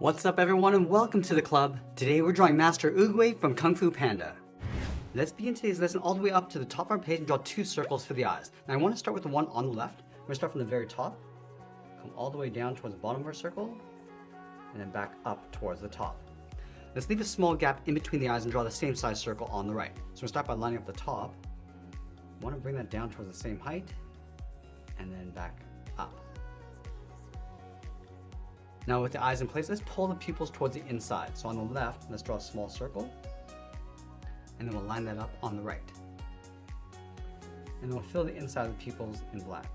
What's up everyone and welcome to the club. Today we're drawing Master Oogway from Kung Fu Panda. Let's begin today's lesson all the way up to the top of our page and draw two circles for the eyes. Now I want to start with the one on the left. I'm going to start from the very top, come all the way down towards the bottom of our circle, and then back up towards the top. Let's leave a small gap in between the eyes and draw the same size circle on the right. So we'll start by lining up the top. I want to bring that down towards the same height, and then back up. Now with the eyes in place, let's pull the pupils towards the inside. So on the left, let's draw a small circle, and then we'll line that up on the right. And then we'll fill the inside of the pupils in black.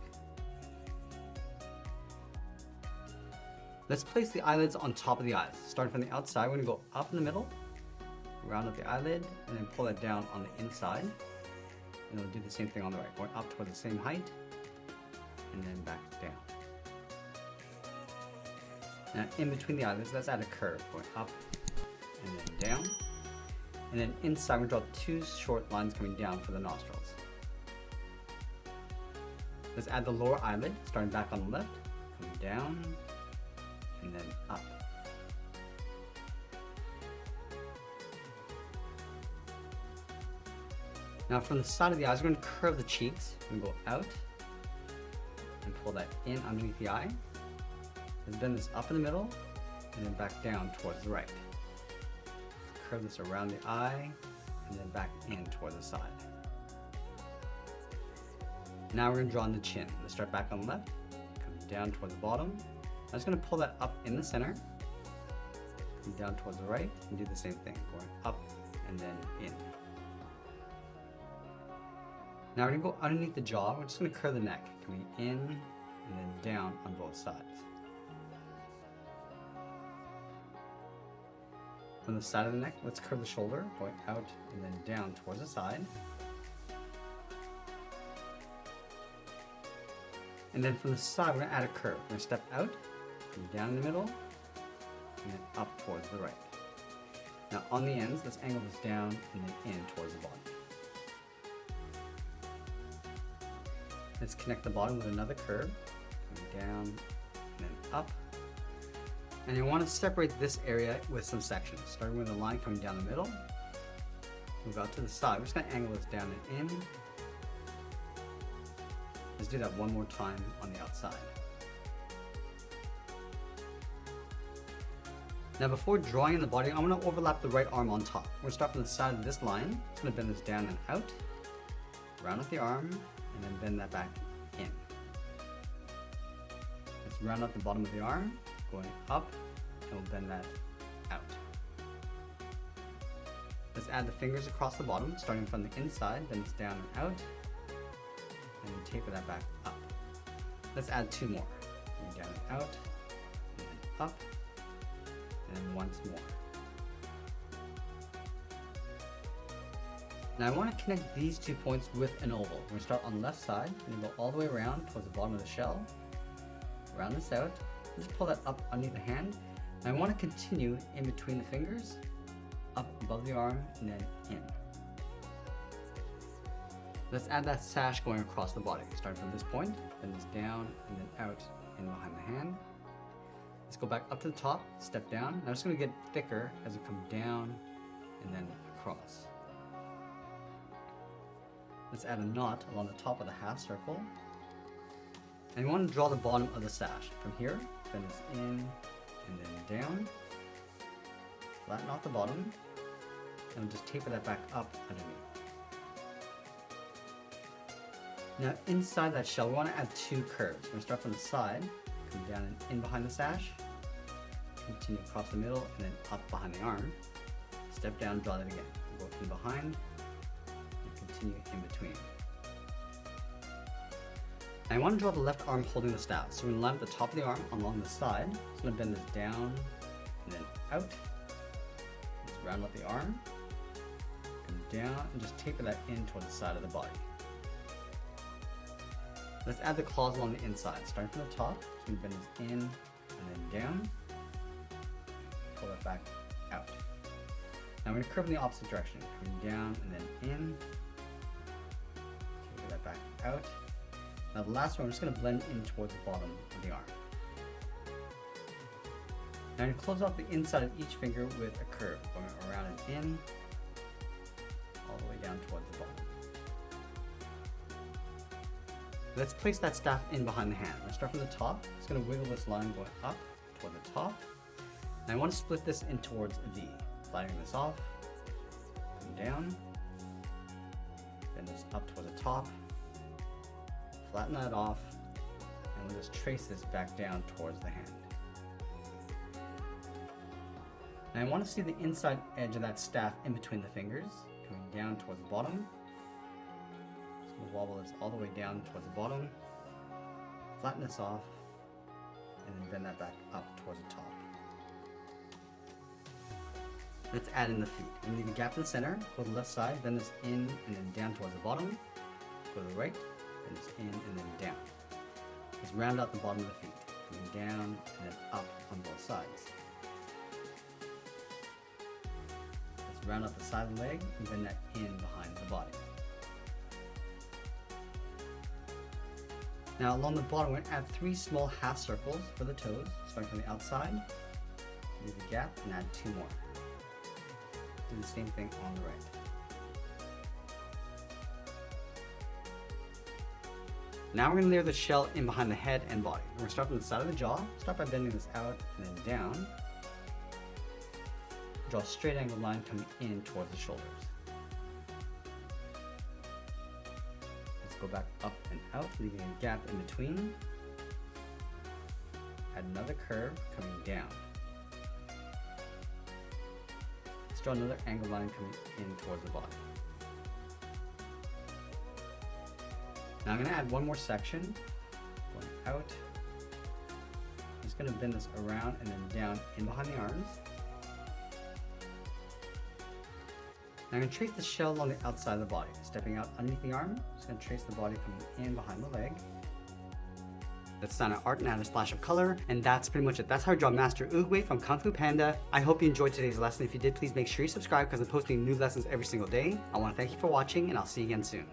Let's place the eyelids on top of the eyes. Starting from the outside, we're gonna go up in the middle, round up the eyelid, and then pull that down on the inside. And we'll do the same thing on the right, going up towards the same height, and then back down. Now in between the eyelids, let's add a curve, going up and then down. And then inside, we're gonna draw two short lines coming down for the nostrils. Let's add the lower eyelid, starting back on the left, coming down, and then up. Now from the side of the eyes, we're going to curve the cheeks. We're going to go out and pull that in underneath the eye. Let's bend this up in the middle and then back down towards the right. Curve this around the eye and then back in towards the side. Now we're going to draw on the chin. Let's start back on the left, come down towards the bottom. I'm just going to pull that up in the center, come down towards the right, and do the same thing, going up and then in. Now we're going to go underneath the jaw. We're just going to curve the neck, coming in and then down on both sides. From the side of the neck, let's curve the shoulder, going out and then down towards the side. And then from the side, we're going to add a curve. We're going to step out, come down in the middle, and then up towards the right. Now on the ends, let's angle this down and then in towards the bottom. Let's connect the bottom with another curve, coming down and then up. And you want to separate this area with some sections, starting with a line coming down the middle, move out to the side. We're just going to angle this down and in. Let's do that one more time on the outside. Now before drawing in the body, I'm going to overlap the right arm on top. We're going to start from the side of this line. Just going to bend this down and out, round up the arm, and then bend that back in. Let's round up the bottom of the arm, going up, and we'll bend that out. Let's add the fingers across the bottom, starting from the inside, bend this down and out, and then taper that back up. Let's add two more. Down and out, and then up, and then once more. Now I want to connect these 2 points with an oval. We're going to start on the left side, and go all the way around towards the bottom of the shell, round this out, just pull that up underneath the hand. And I want to continue in between the fingers, up above the arm, and then in. Let's add that sash going across the body. Start from this point, bend this down, and then out in behind the hand. Let's go back up to the top, step down. Now it's going to get thicker as we come down and then across. Let's add a knot along the top of the half circle. And we want to draw the bottom of the sash. From here, bend this in and then down. Flatten off the bottom, and we'll just taper that back up underneath. Now inside that shell, we want to add two curves. We're going to start from the side, come down and in behind the sash, continue across the middle, and then up behind the arm. Step down, draw that again. Go in behind, and continue in between. I want to draw the left arm holding the staff. So we're going to line up the top of the arm along the side. So I'm going to bend this down and then out. Let's round up the arm, come down, and just taper that in towards the side of the body. Let's add the claws along the inside, starting from the top. So I'm going to bend this in and then down. Pull that back out. Now I'm going to curve in the opposite direction, coming down and then in. Taper that back out. Now the last one, I'm just going to blend in towards the bottom of the arm. Now Now I'm going to close off the inside of each finger with a curve, going around and in, all the way down towards the bottom. Let's place that staff in behind the hand. I'm going to start from the top. Just going to wiggle this line going up toward the top. And I want to split this in towards a V. Sliding this off, come down, then this up toward the top, flatten that off, and we'll just trace this back down towards the hand. And I want to see the inside edge of that staff in between the fingers, coming down towards the bottom. So we'll wobble this all the way down towards the bottom, flatten this off, and then bend that back up towards the top. Let's add in the feet. And leave a gap in the center, go to the left side, bend this in and then down towards the bottom, go to the right, bend this in and then down. Let's round out the bottom of the feet, coming down and then up on both sides. Let's round out the side of the leg and bend that in behind the body. Now along the bottom, we're going to add 3 small half circles for the toes, starting from the outside, leave a gap and add 2 more. Do the same thing on the right. Now we're going to layer the shell in behind the head and body. We're going to start from the side of the jaw, start by bending this out and then down. Draw a straight angled line coming in towards the shoulders. Let's go back up and out, leaving a gap in between. Add another curve coming down. Draw another angled line coming in towards the body. Now I'm going to add one more section, going out. I'm just going to bend this around and then down in behind the arms. Now I'm going to trace the shell along the outside of the body, stepping out underneath the arm. Just going to trace the body coming in behind the leg. Let's sign our art and add a splash of color, and that's pretty much it. That's how I draw Master Oogway from Kung Fu Panda. I hope you enjoyed today's lesson. If you did, please make sure you subscribe because I'm posting new lessons every single day. I want to thank you for watching, and I'll see you again soon.